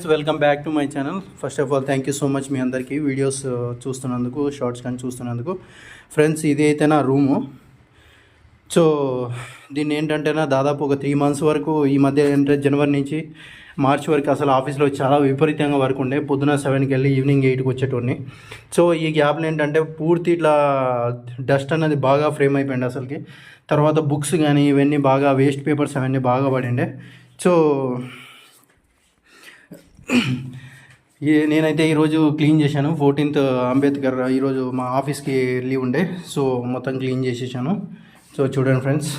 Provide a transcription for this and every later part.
Friends, welcome back to my channel. First of all thank you so much మీ అందరికీ videos చూస్తున్నందుకు, shorts కానీ చూస్తున్నందుకు. Friends, ఇది అయితే నా రూము. సో దీన్ని ఏంటంటే దాదాపు ఒక 3 months వరకు ఈ మధ్య ఏంటంటే జనవరి నుంచి మార్చి వరకు అసలు ఆఫీస్లో చాలా విపరీతంగా వర్క్ ఉండే. పొద్దున 7కి వెళ్ళి ఈవినింగ్ 8కి వచ్చేటోడిని. సో ఈ గ్యాప్లో ఏంటంటే పూర్తి ఇట్లా డస్ట్ అనేది బాగా ఫ్రేమ్ అయిపోయింది అసలుకి. తర్వాత బుక్స్ కానీ ఇవన్నీ బాగా వేస్ట్ పేపర్స్ అవన్నీ బాగా పడిండే. సో నేనైతే ఈరోజు క్లీన్ చేశాను. 14th అంబేద్కర్ ఈరోజు మా ఆఫీస్కి లీవ్ ఉండే. సో మొత్తం క్లీన్ చేసేసాను. సో చూడండి ఫ్రెండ్స్,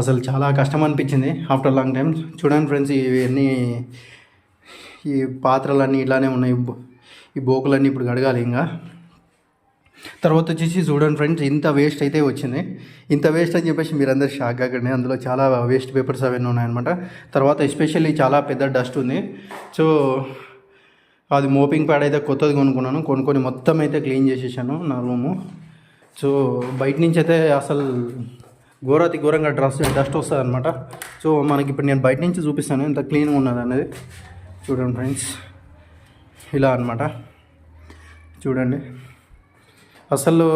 అసలు చాలా కష్టం అనిపించింది ఆఫ్టర్ లాంగ్ టైం. చూడండి ఫ్రెండ్స్, ఇవన్నీ ఈ పాత్రలన్నీ ఇట్లానే ఉన్నాయి. ఈ బోకులన్నీ ఇప్పుడు కడగాలి. ఇంకా తర్వాత వచ్చేసి చూడండి ఫ్రెండ్స్, ఇంత వేస్ట్ అయితే వచ్చింది. ఇంత వేస్ట్ అని చెప్పేసి మీరందరూ షాక్ కాకండి. అందులో చాలా వేస్ట్ పేపర్స్ అవన్నీ ఉన్నాయన్నమాట. తర్వాత ఎస్పెషల్లీ చాలా పెద్ద డస్ట్ ఉంది. సో అది మోపింగ్ ప్యాడ్ అయితే కొత్తది కొనుక్కొని మొత్తం అయితే క్లీన్ చేసేసాను నా రూము. సో బయట నుంచి అయితే అసలు ఘోరంగా డస్ట్ వస్తుంది అనమాట. సో మనకి ఇప్పుడు నేను బయట నుంచి చూపిస్తాను ఎంత క్లీన్గా ఉన్నది అనేది. చూడండి ఫ్రెండ్స్, ఇలా అనమాట. చూడండి, అసలు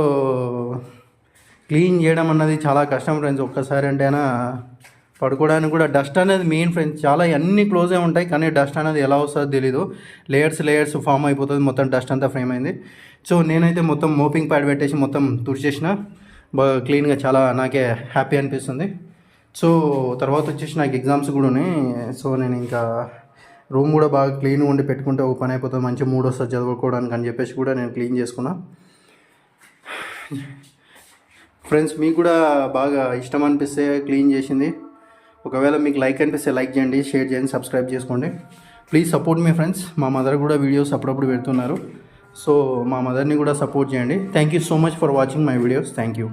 క్లీన్ చేయడం అన్నది చాలా కష్టం ఫ్రెండ్స్. ఒక్కసారి అంటేనా పడుకోవడానికి కూడా డస్ట్ అనేది మెయిన్ ఫ్రెండ్స్. చాలా అన్నీ క్లోజే ఉంటాయి, కానీ డస్ట్ అనేది ఎలా వస్తుందో తెలీదు. లేయర్స్ ఫామ్ అయిపోతుంది. మొత్తం డస్ట్ అంతా ఫ్రేమ్ అయింది. సో నేనైతే మొత్తం మోపింగ్ ప్యాడ్ పెట్టేసి మొత్తం తుడిచేసిన. బాగా క్లీన్గా చాలా నాకే హ్యాపీ అనిపిస్తుంది. సో తర్వాత వచ్చేసి నాకు ఎగ్జామ్స్ కూడా ఉన్నాయి. సో నేను ఇంకా రూమ్ కూడా బాగా క్లీన్గా ఉండి పెట్టుకుంటే ఒక పని అయిపోతుంది, మంచి మూడ్ వస్తుంది చదువుకోవడానికి అని చెప్పేసి కూడా నేను క్లీన్ చేసుకున్నా. ఫ్రెండ్స్, మీకు కూడా బాగా ఇష్టం అనిపిస్తే క్లీన్ చేసింది, ఒకవేళ మీకు లైక్ అనిపిస్తే లైక్ చేయండి, షేర్ చేయండి, సబ్స్క్రైబ్ చేసుకోండి. Please support me friends. మా మదర్ కూడా వీడియోస్ అప్పుడప్పుడు పెడుతున్నారు. సో మా మదర్ని కూడా సపోర్ట్ చేయండి. Thank you so much for watching my videos. Thank you.